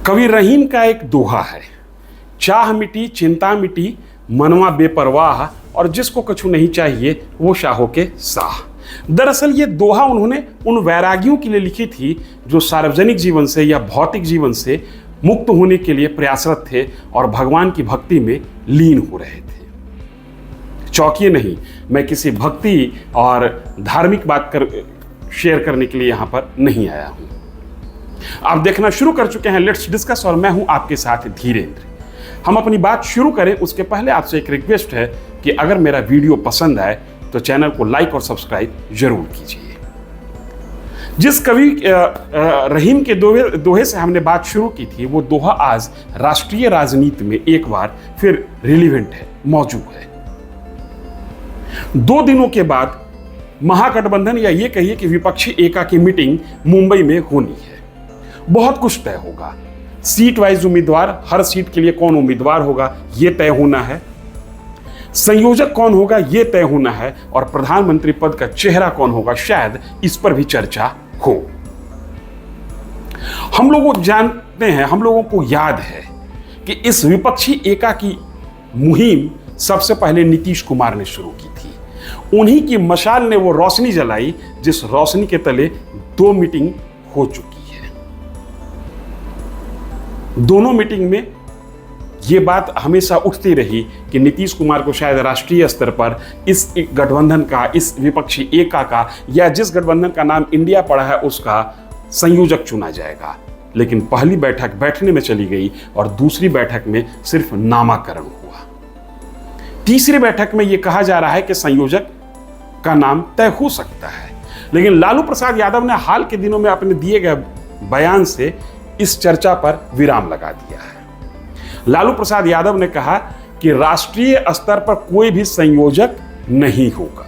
कवि रहीम का एक दोहा है, चाह मिटी चिंता मिटी मनवा बेपरवाह, और जिसको कछु नहीं चाहिए वो शाहो के साह। दरअसल ये दोहा उन्होंने उन वैरागियों के लिए लिखी थी जो सार्वजनिक जीवन से या भौतिक जीवन से मुक्त होने के लिए प्रयासरत थे और भगवान की भक्ति में लीन हो रहे थे। चौंकिए नहीं, मैं किसी भक्ति और धार्मिक बात शेयर करने के लिए यहां पर नहीं आया हूं। आप देखना शुरू कर चुके हैं लेट्स डिस्कस, और मैं हूं आपके साथ धीरेन्द्र। हम अपनी बात शुरू करें उसके पहले आपसे एक रिक्वेस्ट है कि अगर मेरा वीडियो पसंद आए तो चैनल को लाइक और सब्सक्राइब जरूर कीजिए। जिस कवि रहीम के दोहे से हमने बात शुरू की थी, वो दोहा आज राष्ट्रीय राजनीति में एक बार फिर रिलीवेंट है, मौजूद है। 2 दिनों के बाद महागठबंधन या ये कहिए कि विपक्षी एका की मीटिंग मुंबई में होनी है। बहुत कुछ तय होगा, सीट वाइज उम्मीदवार, हर सीट के लिए कौन उम्मीदवार होगा ये तय होना है, संयोजक कौन होगा ये तय होना है, और प्रधानमंत्री पद का चेहरा कौन होगा शायद इस पर भी चर्चा हो। हम लोग जानते हैं, हम लोगों को याद है कि इस विपक्षी एका की मुहिम सबसे पहले नीतीश कुमार ने शुरू की थी। उन्हीं की मशाल ने वो रोशनी जलाई जिस रोशनी के तले 2 मीटिंग हो चुकी है। दोनों मीटिंग में ये बात हमेशा उठती रही कि नीतीश कुमार को शायद राष्ट्रीय स्तर पर इस गठबंधन का, इस विपक्षी एका का, या जिस गठबंधन का नाम इंडिया पड़ा है उसका संयोजक चुना जाएगा। लेकिन पहली बैठक बैठने में चली गई और दूसरी बैठक में सिर्फ नामाकरण हुआ। तीसरी बैठक में यह कहा जा रहा है कि संयोजक का नाम तय हो सकता है, लेकिन लालू प्रसाद यादव ने हाल के दिनों में अपने दिए गए बयान से इस चर्चा पर विराम लगा दिया है। लालू प्रसाद यादव ने कहा कि राष्ट्रीय स्तर पर कोई भी संयोजक नहीं होगा।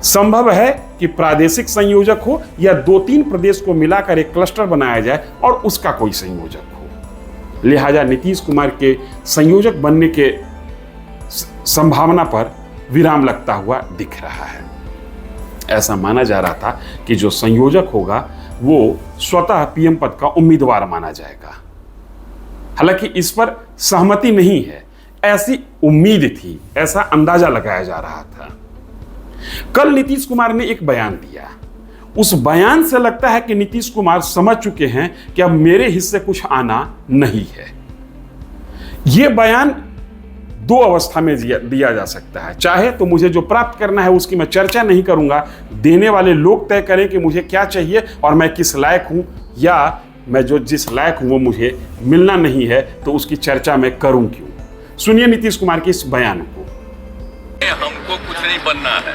संभव है कि प्रादेशिक संयोजक हो या 2-3 प्रदेश को मिलाकर एक क्लस्टर बनाया जाए और उसका कोई संयोजक हो। लिहाजा नीतीश कुमार के संयोजक बनने के संभावना पर विराम लगता हुआ दिख रहा है। ऐसा माना जा रहा था कि जो संयोजक होगा वो स्वतः पीएम पद का उम्मीदवार माना जाएगा। हालांकि इस पर सहमति नहीं है, ऐसी उम्मीद थी, ऐसा अंदाजा लगाया जा रहा था। कल नीतीश कुमार ने एक बयान दिया। उस बयान से लगता है कि नीतीश कुमार समझ चुके हैं कि अब मेरे हिस्से कुछ आना नहीं है। यह बयान 2 अवस्था में दिया जा सकता है। चाहे तो मुझे जो प्राप्त करना है उसकी मैं चर्चा नहीं करूंगा, देने वाले लोग तय करें कि मुझे क्या चाहिए और मैं किस लायक हूं, या मैं जो जिस लायक हूं वो मुझे मिलना नहीं है तो उसकी चर्चा मैं करूं क्यों। सुनिए नीतीश कुमार के इस बयान को। हमको कुछ नहीं बनना है,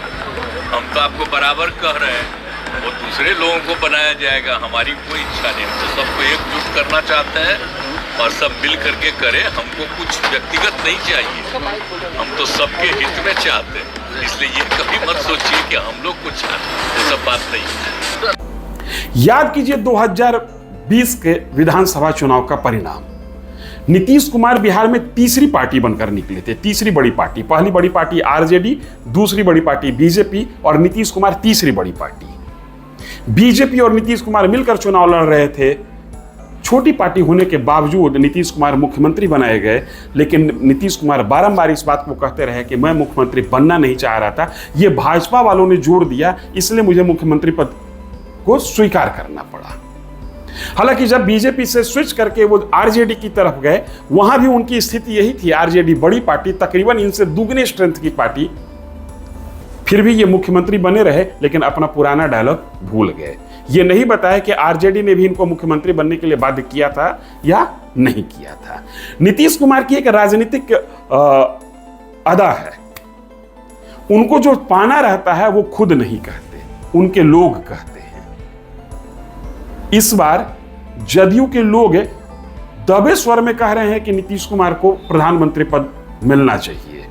हम तो आपको बराबर कह रहे हैं, वो दूसरे लोगों को बनाया जाएगा, हमारी कोई इच्छा नहीं। हम तो सबको एकजुट करना चाहते हैं और सब मिल करके करें। हमको कुछ व्यक्तिगत नहीं चाहिए, हम तो सबके हित में चाहते हैं। इसलिए ये कभी मत सोचिए कि हम लोग कुछ चाहते, वो सब बात नहीं है। याद कीजिए 2020 के विधानसभा चुनाव का परिणाम। नीतीश कुमार बिहार में तीसरी पार्टी बनकर निकले थे, तीसरी बड़ी पार्टी। पहली बड़ी पार्टी आरजेडी, दूसरी बड़ी पार्टी बीजेपी और नीतीश कुमार तीसरी बड़ी पार्टी। बीजेपी और नीतीश कुमार मिलकर चुनाव लड़ रहे थे। छोटी पार्टी होने के बावजूद नीतीश कुमार मुख्यमंत्री बनाए गए, लेकिन नीतीश कुमार बारंबार इस बात को कहते रहे कि मैं मुख्यमंत्री बनना नहीं चाह रहा था, ये भाजपा वालों ने जोर दिया, इसलिए मुझे मुख्यमंत्री पद को स्वीकार करना पड़ा। हालांकि जब बीजेपी से स्विच करके वो आरजेडी की तरफ गए, वहां भी उनकी स्थिति यही थी। आरजेडी बड़ी पार्टी, तकरीबन इनसे दुगने स्ट्रेंथ की पार्टी, फिर भी ये मुख्यमंत्री बने रहे, लेकिन अपना पुराना डायलॉग भूल गए। ये नहीं बताया कि आरजेडी ने भी इनको मुख्यमंत्री बनने के लिए बाध्य किया था या नहीं किया था। नीतीश कुमार की एक राजनीतिक अदा है, उनको जो पाना रहता है वो खुद नहीं कहते, उनके लोग कहते हैं। इस बार जदयू के लोग दबे स्वर में कह रहे हैं कि नीतीश कुमार को प्रधानमंत्री पद मिलना चाहिए।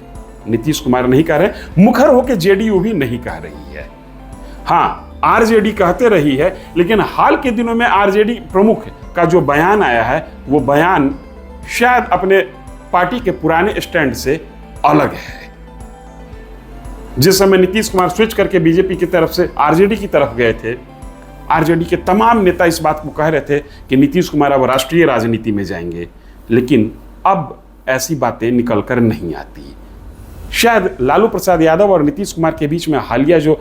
नीतीश कुमार नहीं कह रहे, मुखर होकर जेडीयू भी नहीं कह रही है। हां, आरजेडी कहते रही है, लेकिन हाल के दिनों में आरजेडी प्रमुख का जो बयान आया है वो बयान शायद अपने पार्टी के पुराने स्टैंड से अलग है। जिस समय नीतीश कुमार स्विच करके बीजेपी की तरफ से आरजेडी की तरफ गए थे, आरजेडी के तमाम नेता इस बात को कह रहे थे कि नीतीश कुमार अब राष्ट्रीय राजनीति में जाएंगे, लेकिन अब ऐसी बातें निकल कर नहीं आती। शायद लालू प्रसाद यादव और नीतीश कुमार के बीच में हालिया जो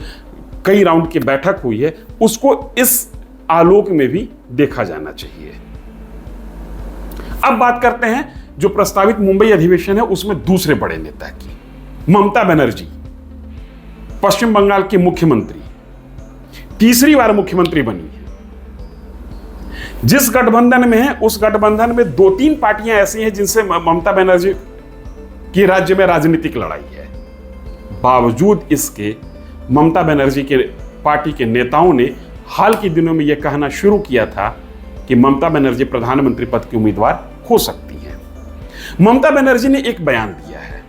कई राउंड की बैठक हुई है, उसको इस आलोक में भी देखा जाना चाहिए। अब बात करते हैं जो प्रस्तावित मुंबई अधिवेशन है उसमें दूसरे बड़े नेता की, ममता बनर्जी, पश्चिम बंगाल की मुख्यमंत्री, तीसरी बार मुख्यमंत्री बनी है। जिस गठबंधन में है उस गठबंधन में 2-3 पार्टियां ऐसी हैं जिनसे ममता बनर्जी की राज्य में राजनीतिक लड़ाई है। बावजूद इसके ममता बनर्जी के पार्टी के नेताओं ने हाल के दिनों में यह कहना शुरू किया था कि ममता बनर्जी प्रधानमंत्री पद की उम्मीदवार हो सकती हैं। ममता बनर्जी ने एक बयान दिया है।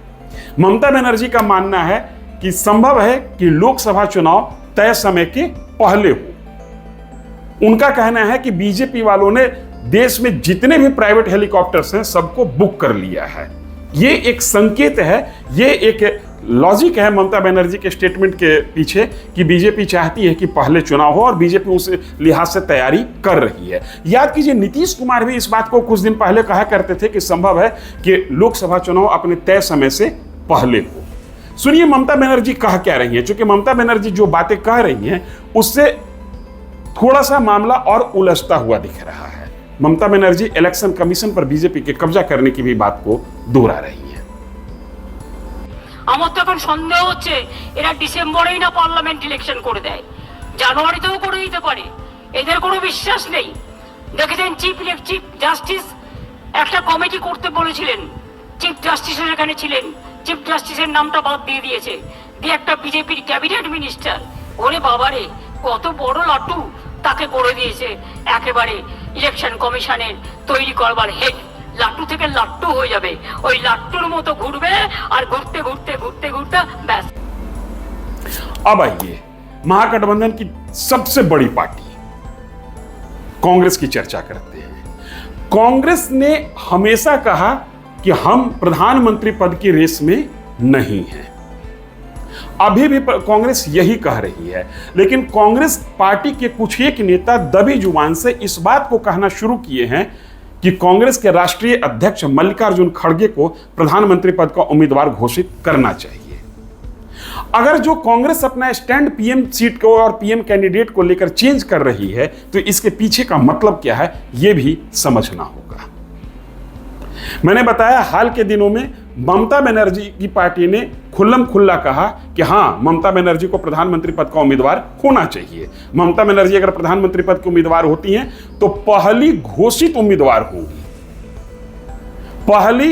ममता बनर्जी का मानना है कि संभव है कि लोकसभा चुनाव तय समय के पहले हो। उनका कहना है कि बीजेपी वालों ने देश में जितने भी प्राइवेट हेलीकॉप्टर्स हैं सबको बुक कर लिया है। ये एक संकेत है, ये एक लॉजिक है ममता बनर्जी के स्टेटमेंट के पीछे कि बीजेपी चाहती है कि पहले चुनाव हो और बीजेपी उस लिहाज से तैयारी कर रही है। याद कीजिए, नीतीश कुमार भी इस बात को कुछ दिन पहले कहा करते थे कि संभव है कि लोकसभा चुनाव अपने तय समय से पहले हो। सुनिए ममता बनर्जी कह क्या रही है। चूंकि ममता बनर्जी जो बातें कह रही हैं उससे थोड़ा सा मामला और उलझता हुआ दिख रहा है। ममता बनर्जी इलेक्शन कमीशन पर बीजेपी के कब्जा करने की भी बात को दोहरा रही है। আমার তো এখন সন্দেহ হচ্ছে এরা ডিসেম্বরেই না পার্লামেন্ট ইলেকশন করে দেয়, জানুয়ারিতেও করে দিতে পারে। এদের কোনো বিশ্বাস নেই। দেখেছেন চিফ জাস্টিস একটা কমিটি করতে বলেছিলেন, চিফ জাস্টিসের এখানে ছিলেন, চিফ জাস্টিসের নামটা বাদ দিয়ে দিয়েছে, দিয়ে একটা বিজেপির ক্যাবিনেট মিনিস্টার। ওরে বাবারে, কত বড় লাট্টু তাকে করে দিয়েছে একেবারে ইলেকশন কমিশনের তৈরি করবার হেড। লাট্টু থেকে লাট্টু হয়ে যাবে, ওই লাট্টুর মতো ঘুরবে আর ঘুরতে ঘুরতে ঘুরতে ঘুরতে ব্যাস। अब आइए महागठबंधन की सबसे बड़ी पार्टी कांग्रेस की चर्चा करते हैं। कांग्रेस ने हमेशा कहा कि हम प्रधानमंत्री पद की रेस में नहीं हैं। अभी भी कांग्रेस यही कह रही है, लेकिन कांग्रेस पार्टी के कुछ एक नेता दबी जुबान से इस बात को कहना शुरू किए हैं कि कांग्रेस के राष्ट्रीय अध्यक्ष मल्लिकार्जुन खड़गे को प्रधानमंत्री पद का उम्मीदवार घोषित करना चाहिए। अगर जो कांग्रेस अपना स्टैंड पीएम सीट को और पीएम कैंडिडेट को लेकर चेंज कर रही है तो इसके पीछे का मतलब क्या है यह भी समझना होगा। मैंने बताया हाल के दिनों में ममता बनर्जी की पार्टी ने खुल्लम खुल्ला कहा कि हां, ममता बनर्जी को प्रधानमंत्री पद का उम्मीदवार होना चाहिए। ममता बनर्जी अगर प्रधानमंत्री पद की उम्मीदवार होती हैं तो पहली घोषित उम्मीदवार होंगी, पहली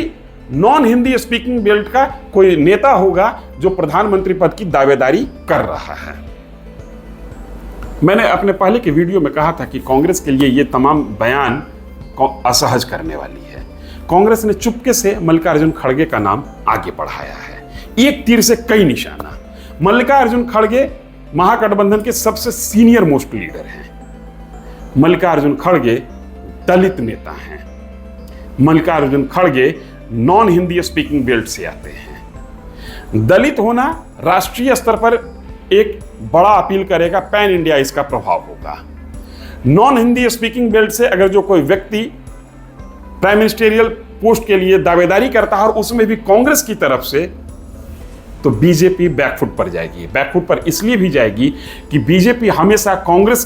नॉन हिंदी स्पीकिंग बेल्ट का कोई नेता होगा जो प्रधानमंत्री पद की दावेदारी कर रहा है। मैंने अपने पहले के वीडियो में कहा था कि कांग्रेस के लिए ये तमाम बयान असहज करने वाली है। कांग्रेस ने चुपके से मल्लिकार्जुन खड़गे का नाम आगे बढ़ाया है। एक तीर से कई निशाना। मल्लिकार्जुन खड़गे महागठबंधन के सबसे सीनियर मोस्ट लीडर हैं। मल्लिकार्जुन खड़गे दलित नेता हैं। मल्लिकार्जुन खड़गे नॉन हिंदी स्पीकिंग बेल्ट से आते हैं। दलित होना राष्ट्रीय स्तर पर एक बड़ा अपील करेगा, पैन इंडिया इसका प्रभाव होगा। नॉन हिंदी स्पीकिंग बेल्ट से अगर जो कोई व्यक्ति प्राइम मिनिस्टेरियल पोस्ट के लिए दावेदारी करता है और उसमें भी कांग्रेस की तरफ से, तो बीजेपी बैकफुट पर जाएगी। बैकफुट पर इसलिए भी जाएगी कि बीजेपी हमेशा कांग्रेस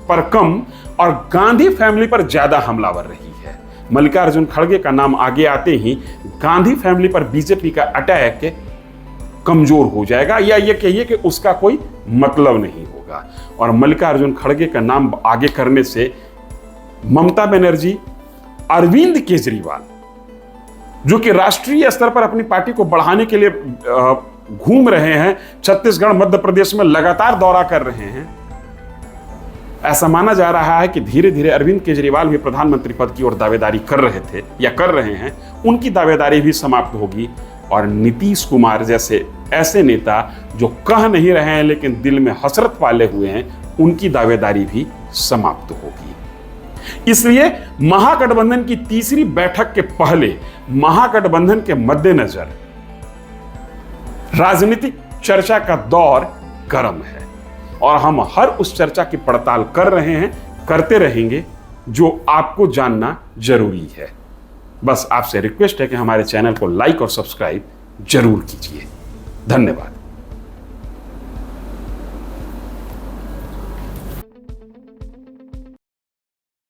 पर कम और गांधी फैमिली पर ज्यादा हमलावर रही है। मल्लिकार्जुन खड़गे का नाम आगे आते ही गांधी फैमिली पर बीजेपी का अटैक कमजोर हो जाएगा, या ये कहिए कि उसका कोई मतलब नहीं होगा। और मल्लिकार्जुन खड़गे का नाम आगे करने से ममता बनर्जी, अरविंद केजरीवाल जो कि राष्ट्रीय स्तर पर अपनी पार्टी को बढ़ाने के लिए घूम रहे हैं, छत्तीसगढ़ मध्य प्रदेश में लगातार दौरा कर रहे हैं, ऐसा माना जा रहा है कि धीरे धीरे अरविंद केजरीवाल भी प्रधानमंत्री पद की ओर दावेदारी कर रहे थे या कर रहे हैं, उनकी दावेदारी भी समाप्त होगी। और नीतीश कुमार जैसे ऐसे नेता जो कह नहीं रहे हैं लेकिन दिल में हसरत वाले हुए हैं, उनकी दावेदारी भी समाप्त होगी। इसलिए महागठबंधन की तीसरी बैठक के पहले महागठबंधन के मद्देनजर राजनीतिक चर्चा का दौर गर्म है। और हम हर उस चर्चा की पड़ताल कर रहे हैं, करते रहेंगे जो आपको जानना जरूरी है। बस आपसे रिक्वेस्ट है कि हमारे चैनल को लाइक और सब्सक्राइब जरूर कीजिए। धन्यवाद।